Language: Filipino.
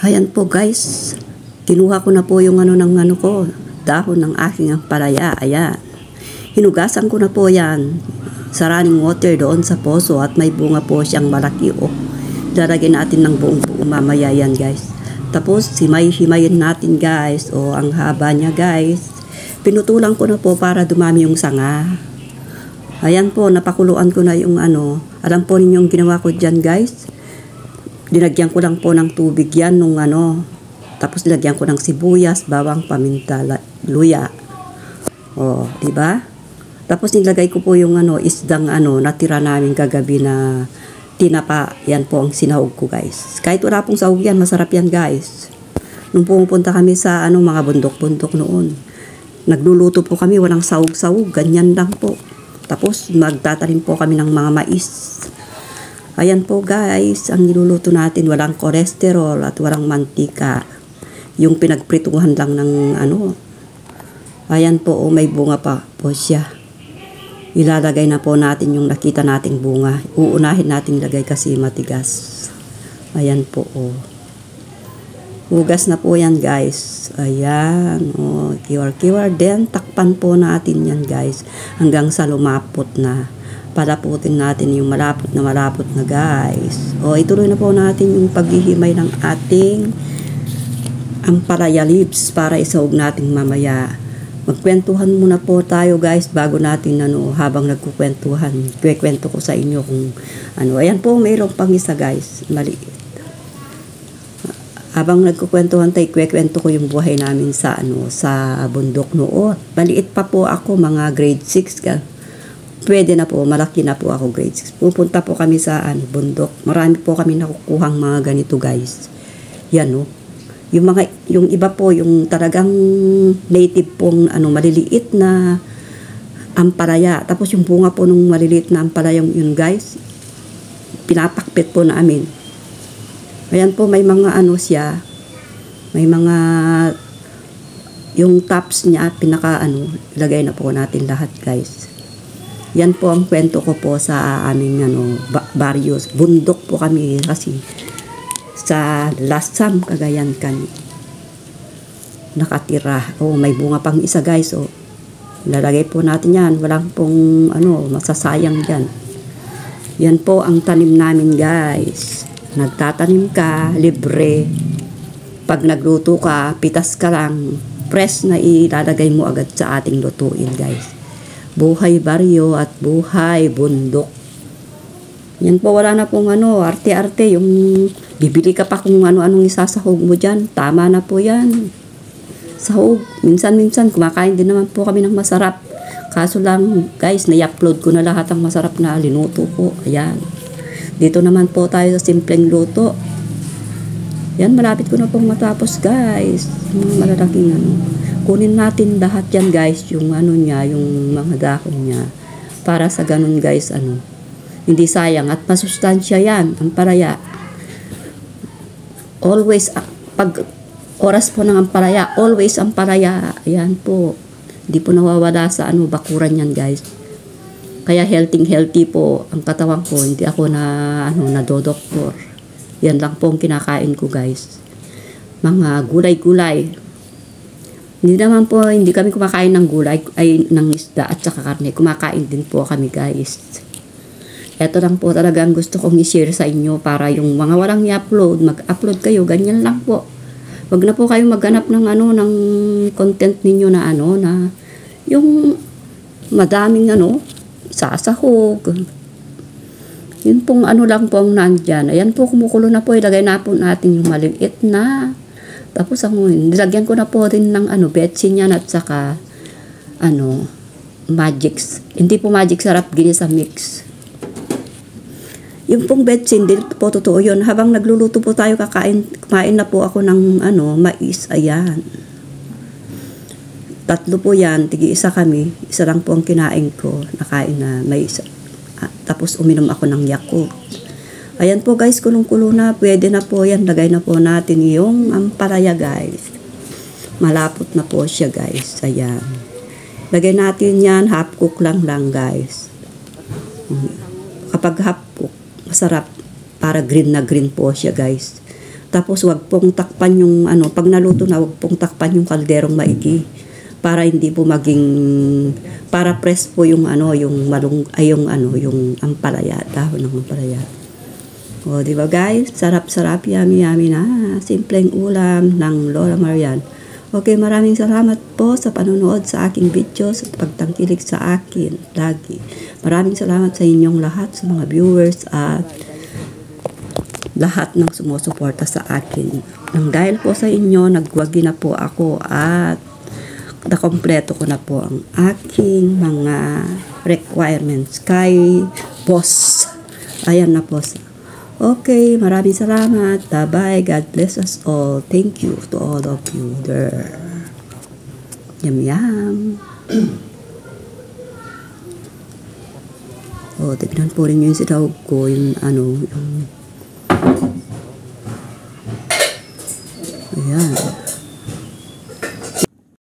Ayan po guys, kinuha ko na po yung dahon ng aking ampalaya. Ayan, hinugasan ko na po yan sa running water doon sa poso at may bunga po siyang malaki. Lalagyan natin ng buong mamaya yan guys. Tapos himay-himayin natin guys. Ang haba niya guys. Pinutulan ko na po para dumami yung sanga. Ayan po, napakuluan ko na yung alam po ninyong ginawa ko dyan guys. Dinagyan ko lang po ng tubig yan nung tapos nilagyan ko ng sibuyas, bawang, paminta, luya. Diba? Tapos nilagay ko po yung isdang natira namin kagabi na tinapa. Yan po ang sinahog ko guys. Kahit wala pong sahog yan, masarap yan guys. Nung pumupunta kami sa mga bundok-bundok noon, nagluluto po kami, walang sahog-sahog, ganyan lang po. Tapos magtatanim po kami ng mga mais. Ayan po guys, ang niluluto natin, walang cholesterol at walang mantika. Yung pinagprituhan lang ng Ayan po, may bunga pa po siya. Ilalagay na po natin yung nakita nating bunga. Uunahin natin lagay kasi matigas. Ayan po Hugas na po yan guys. Ayan, kiwar-kiwar. Then takpan po natin yan guys hanggang sa lumapot na. Palaputin natin yung malapot na guys. Ituloy na po natin yung paghihimay ng ating ampalaya leaves para isahog natin mamaya. Magkwentuhan muna po tayo guys bago natin habang nagkukwentuhan. Kwento ko sa inyo kung Ayan po, mayroong pang isa guys, maliit. Habang nagkukwentuhan tayo, kwento ko yung buhay namin sa sa bundok noon. Maliit pa po ako, mga grade 6 ka. Pwede na po, malaki na po ako grade 6. Pupunta po kami sa bundok. Marami po kami nakukuhang mga ganito guys. Yan yung iba po, yung talagang native pong maliliit na ampalaya. Tapos yung bunga po nung maliliit na ampalaya yun guys, pinapakpit po namin. Ayan po, may mga siya, may mga yung tops niya, ilagay na po natin lahat guys. Yan po ang kwento ko po sa aming barrios. Bundok po kami kasi sa Lasam, Cagayan kami nakatira. May bunga pang isa guys. Lalagay po natin yan. Walang pong masasayang dyan. Yan po ang tanim namin guys. Nagtatanim ka, libre. Pag nagluto ka, pitas ka lang. Press na ilalagay mo agad sa ating lutuin guys. Buhay baryo at buhay bundok. Yan po, wala na pong arte-arte. Yung bibili ka pa kung anong isasahog mo dyan. Tama na po yan. Sahog. Minsan-minsan, kumakain din naman po kami ng masarap. Kaso lang, guys, na-upload ko na lahat ang masarap na linuto ko. Ayan. Dito naman po tayo sa simpleng luto. Yan, malapit ko na pong matapos, guys. Yung malalaking Kunin natin lahat yan guys, yung niya, yung mga dahon niya. Para sa ganun guys, hindi sayang at masustansya yan, ampalaya. Always, pag oras po ng ampalaya, always ampalaya. Ayan po. Hindi po nawawala sa bakuran yan guys. Kaya healthy po ang katawan ko. Hindi ako nadodoktor. Yan lang po ang kinakain ko guys. Mga gulay-gulay. Hindi kami kumakain ng gulay, ng isda at saka karne. Kumakain din po kami guys. Ito lang po talaga ang gusto kong i-share sa inyo para yung mga walang i-upload, mag-upload kayo, ganyan lang po. Wag na po kayong maghanap ng ng content ninyo na na yung madaming sasahog. Yun pong lang po ang nandyan. Ayan po, kumukulo na po. Ilagay na po natin yung maliit na. Tapos nilagyan ko na po rin ng betsin yan at saka magics. Hindi po magic sarap, ginisa mix. Yung pong betsin, din po totoo yun. Habang nagluluto po tayo, kumain na po ako ng mais. Ayan. 3 po yan, tigi-isa kami. Isa lang po ang kinain ko. Nakain na mais. Tapos uminom ako ng Yakult. Ayan po guys, kulong-kulo na. Pwede na po yan. Lagay na po natin yung ampalaya guys. Malapot na po siya guys. Ayan. Lagay natin yan. Half cook lang guys. Kapag half cook, masarap. Para green na green po siya guys. Tapos wag pong takpan yung ano, pag naluto na wag pong takpan yung kalderong maigi para hindi po maging para press po yung ano, yung yung ano, yung ampalaya, dahon ng ampalaya. O, di ba guys? Sarap-sarap, yummy-yummy na. Simpleng ulam ng Lola Marian. Okay, maraming salamat po sa panonood sa aking videos at pagtangkilik sa akin lagi. Maraming salamat sa inyong lahat, sa mga viewers at lahat ng sumusuporta sa akin. Nang dahil po sa inyo, nagwagi na po ako at nakompleto ko na po ang aking mga requirements kay boss. Ayan na po. Okay, maraming salamat. Bye-bye. God bless us all. Thank you to all of you there. Yum-yum. Oh, tignan po rin yung sinahog ko, yung ano, yung... Ayan.